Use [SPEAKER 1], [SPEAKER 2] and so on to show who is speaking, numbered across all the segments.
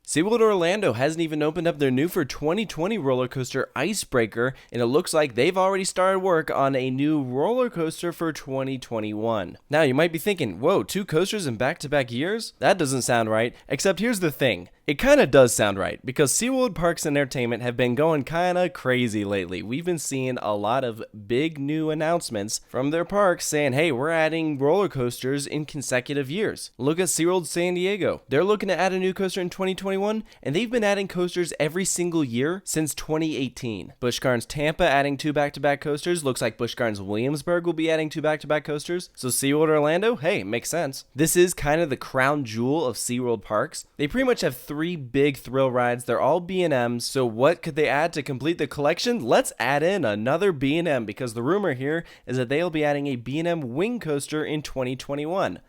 [SPEAKER 1] SeaWorld Orlando hasn't even opened up their new for 2020 roller coaster Icebreaker, and it looks like they've already started work on a new roller coaster for 2021. Now you might be thinking, whoa, 2 coasters in back-to-back years? That doesn't sound right, except here's the thing. It kinda does sound right, because SeaWorld Parks and Entertainment have been going kinda crazy lately. We've been seeing a lot of big new announcements from their parks saying, hey, we're adding roller coasters in consecutive years. Look at SeaWorld San Diego. They're looking to add a new coaster in 2021, and they've been adding coasters every single year since 2018. Busch Gardens Tampa adding 2 back-to-back coasters. Looks like Busch Gardens Williamsburg will be adding 2 back-to-back coasters. So SeaWorld Orlando, hey, makes sense. This is kind of the crown jewel of SeaWorld parks. They pretty much have 3 big thrill rides. They're all B&Ms. So what could they add to complete the collection? Let's add in another B&M, because the rumor here is that they'll be adding a B&M Wing Coaster in 2021.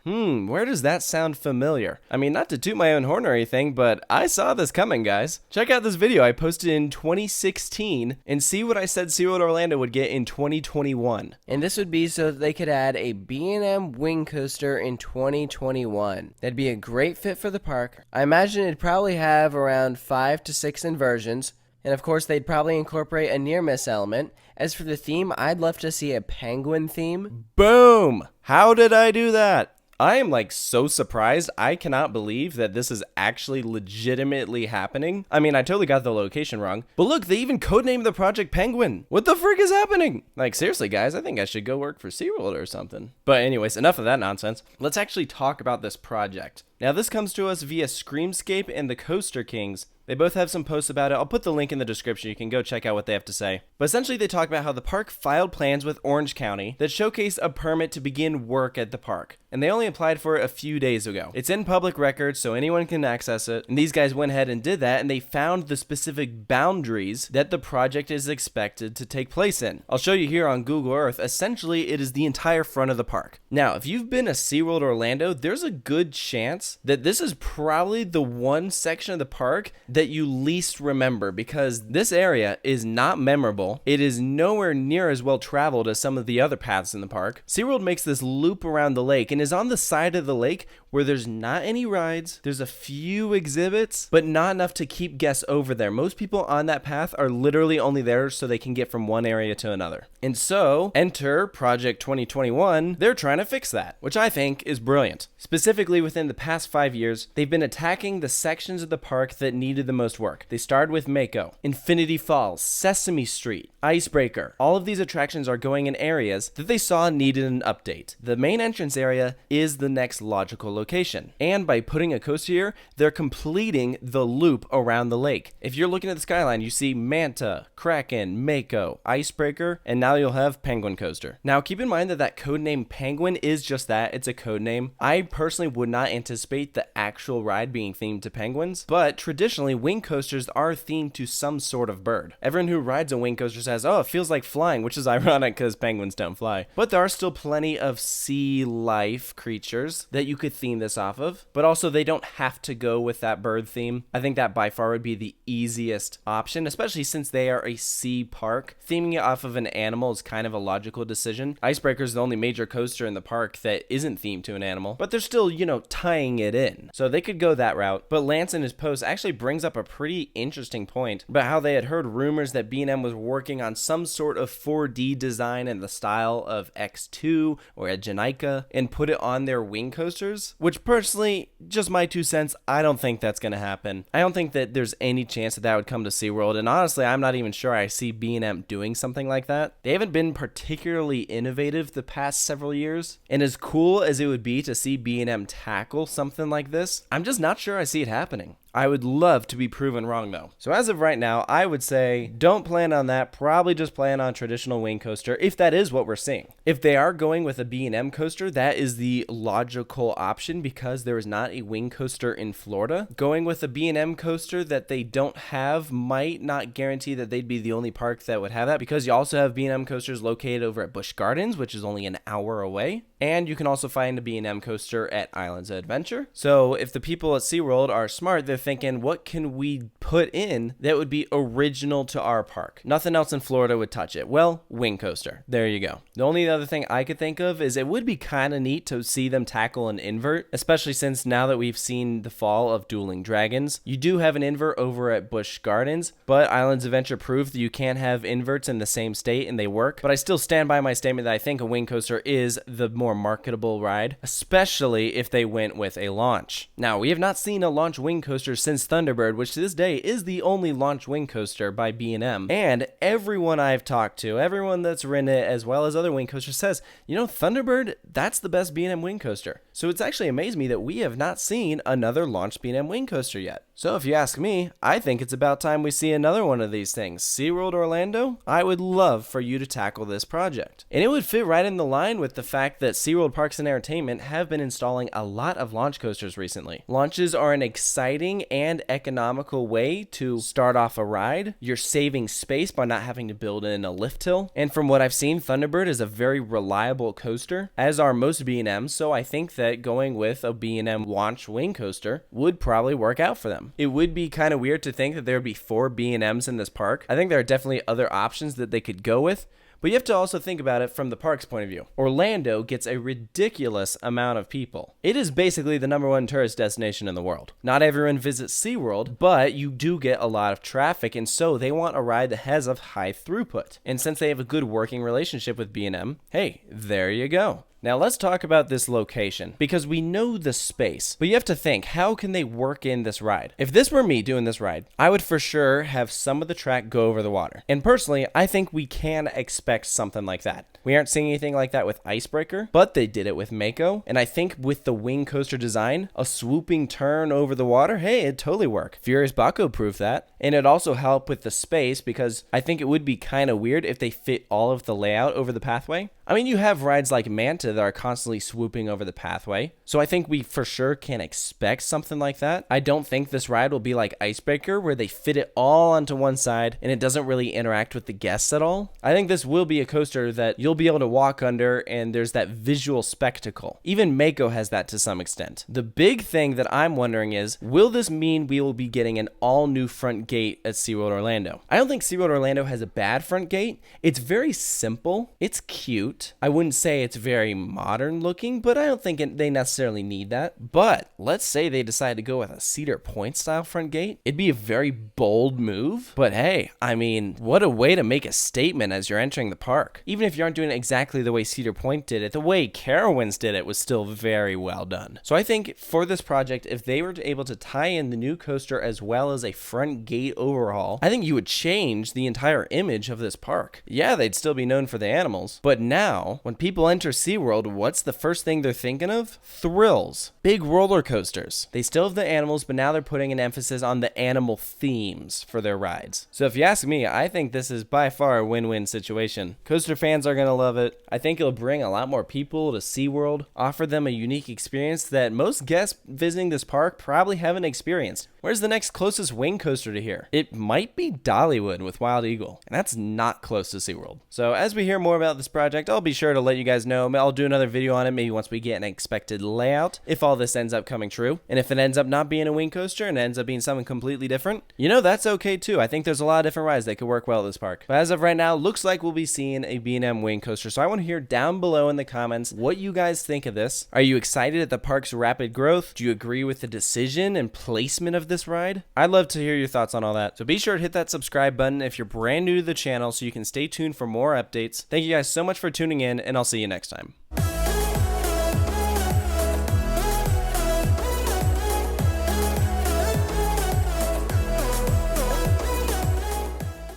[SPEAKER 1] Where does that sound familiar? I mean, not to toot my own horn or anything, but I saw this coming, guys. Check out this video I posted in 2016 and see what I said SeaWorld Orlando would get in 2021.
[SPEAKER 2] And this would be so that they could add a B&M Wing Coaster in 2021. That'd be a great fit for the park. I imagine it'd probably have around 5 to 6 inversions. And of course, they'd probably incorporate a near-miss element. As for the theme, I'd love to see a penguin theme.
[SPEAKER 1] Boom! How did I do that? I am like so surprised. I cannot believe that this is actually legitimately happening. I mean, I totally got the location wrong, but look, they even codenamed the project Penguin. What the frick is happening? Like, seriously, guys, I think I should go work for SeaWorld or something. But anyways, enough of that nonsense. Let's actually talk about this project. Now, this comes to us via Screamscape and the Coaster Kings. They both have some posts about it. I'll put the link in the description. You can go check out what they have to say. But essentially, they talk about how the park filed plans with Orange County that showcase a permit to begin work at the park. And they only applied for it a few days ago. It's in public record, so anyone can access it. And these guys went ahead and did that, and they found the specific boundaries that the project is expected to take place in. I'll show you here on Google Earth. Essentially, it is the entire front of the park. Now, if you've been to SeaWorld Orlando, there's a good chance that this is probably the one section of the park that you least remember, because this area is not memorable. It is nowhere near as well traveled as some of the other paths in the park. SeaWorld makes this loop around the lake and is on the side of the lake where there's not any rides. There's a few exhibits, but not enough to keep guests over there. Most people on that path are literally only there so they can get from one area to another. And so, enter Project 2021. They're trying to fix that, which I think is brilliant. Specifically, within the past 5 years, they've been attacking the sections of the park that needed the most work. They started with Mako, Infinity Falls, Sesame Street, Icebreaker. All of these attractions are going in areas that they saw needed an update. The main entrance area is the next logical location. And by putting a coaster here, they're completing the loop around the lake. If you're looking at the skyline, you see Manta, Kraken, Mako, Icebreaker, and now you'll have Penguin Coaster. Now keep in mind that that codename Penguin is just that. It's a code name. I personally would not anticipate the actual ride being themed to penguins, but traditionally wing coasters are themed to some sort of bird. Everyone who rides a wing coaster says, oh, it feels like flying, which is ironic because penguins don't fly. But there are still plenty of sea life creatures that you could theme this off of, but also they don't have to go with that bird theme. I think that by far would be the easiest option, especially since they are a sea park. Theming it off of an animal is kind of a logical decision. Icebreaker is the only major coaster in the park that isn't themed to an animal, but they're still, tying it in. So they could go that route. But Lance in his post actually brings up a pretty interesting point about how they had heard rumors that B&M was working on some sort of 4D design in the style of X2 or a Janica and put it on their wing coasters, which personally, just my 2 cents, I don't think that's going to happen. I don't think that there's any chance that that would come to SeaWorld, and honestly, I'm not even sure I see B&M doing something like that. They haven't been particularly innovative the past several years, and as cool as it would be to see B&M tackle something like this, I'm just not sure I see it happening. I would love to be proven wrong though. So as of right now, I would say don't plan on that. Probably just plan on traditional wing coaster if that is what we're seeing. If they are going with a B&M coaster, that is the logical option because there is not a wing coaster in Florida. Going with a B&M coaster that they don't have might not guarantee that they'd be the only park that would have that, because you also have B&M coasters located over at Busch Gardens, which is only an hour away. And you can also find a B&M coaster at Islands of Adventure. So if the people at SeaWorld are smart, they're thinking, what can we put in that would be original to our park? Nothing else in Florida would touch it. Well, wing coaster. There you go. The only other thing I could think of is it would be kind of neat to see them tackle an invert, especially since now that we've seen the fall of Dueling Dragons. You do have an invert over at Busch Gardens, but Islands Adventure proved that you can't have inverts in the same state and they work. But I still stand by my statement that I think a wing coaster is the more marketable ride, especially if they went with a launch. Now, we have not seen a launch wing coaster since Thunderbird, which to this day is the only launch wing coaster by B&M. And everyone I've talked to, everyone that's ridden it as well as other wing coasters says, you know, Thunderbird, that's the best B&M wing coaster. So it's actually amazed me that we have not seen another launch B&M wing coaster yet. So if you ask me, I think it's about time we see another one of these things. SeaWorld Orlando, I would love for you to tackle this project. And it would fit right in the line with the fact that SeaWorld Parks and Entertainment have been installing a lot of launch coasters recently. Launches are an exciting and economical way to start off a ride. You're saving space by not having to build in a lift hill. And from what I've seen, Thunderbird is a very reliable coaster, as are most B&Ms, so I think that going with a B&M launch wing coaster would probably work out for them. It would be kind of weird to think that there would be 4 B&Ms in this park. I think there are definitely other options that they could go with, but you have to also think about it from the park's point of view. Orlando gets a ridiculous amount of people. It is basically the #1 tourist destination in the world. Not everyone visits SeaWorld, but you do get a lot of traffic, and so they want a ride that has a high throughput. And since they have a good working relationship with B&M, hey, there you go. Now let's talk about this location, because we know the space, but you have to think, how can they work in this ride? If this were me doing this ride, I would for sure have some of the track go over the water. And personally, I think we can expect something like that. We aren't seeing anything like that with Icebreaker, but they did it with Mako. And I think with the wing coaster design, a swooping turn over the water, hey, it'd totally work. Furious Baco proved that. And it'd also help with the space, because I think it would be kind of weird if they fit all of the layout over the pathway. I mean, you have rides like Manta that are constantly swooping over the pathway, so I think we for sure can expect something like that. I don't think this ride will be like Icebreaker, where they fit it all onto one side and it doesn't really interact with the guests at all. I think this will be a coaster that you'll be able to walk under, and there's that visual spectacle. Even Mako has that to some extent. The big thing that I'm wondering is, will this mean we will be getting an all-new front gate at SeaWorld Orlando? I don't think SeaWorld Orlando has a bad front gate. It's very simple. It's cute. I wouldn't say it's very modern looking, but I don't think they necessarily need that. But let's say they decide to go with a Cedar Point style front gate. It'd be a very bold move, but hey, I mean, what a way to make a statement as you're entering the park. Even if you aren't doing it exactly the way Cedar Point did it, the way Carowinds did it was still very well done. So I think for this project, if they were able to tie in the new coaster as well as a front gate overhaul, I think you would change the entire image of this park. Yeah, they'd still be known for the animals, but now, when people enter SeaWorld, what's the first thing they're thinking of? Thrills. Big roller coasters. They still have the animals, but now they're putting an emphasis on the animal themes for their rides. So if you ask me, I think this is by far a win-win situation. Coaster fans are going to love it. I think it'll bring a lot more people to SeaWorld, offer them a unique experience that most guests visiting this park probably haven't experienced. Where's the next closest wing coaster to here? It might be Dollywood with Wild Eagle, and that's not close to SeaWorld. So as we hear more about this project, I'll be sure to let you guys know. I'll do another video on it maybe once we get an expected layout, if all this ends up coming true. And if it ends up not being a wing coaster and it ends up being something completely different, you know, that's okay too. I think there's a lot of different rides that could work well at this park. But as of right now, looks like we'll be seeing a B&M wing coaster. So I want to hear down below in the comments what you guys think of this. Are you excited at the park's rapid growth? Do you agree with the decision and placement of this ride? I'd love to hear your thoughts on all that. So be sure to hit that subscribe button if you're brand new to the channel so you can stay tuned for more updates. Thank you guys so much for tuning in, and I'll see you next time.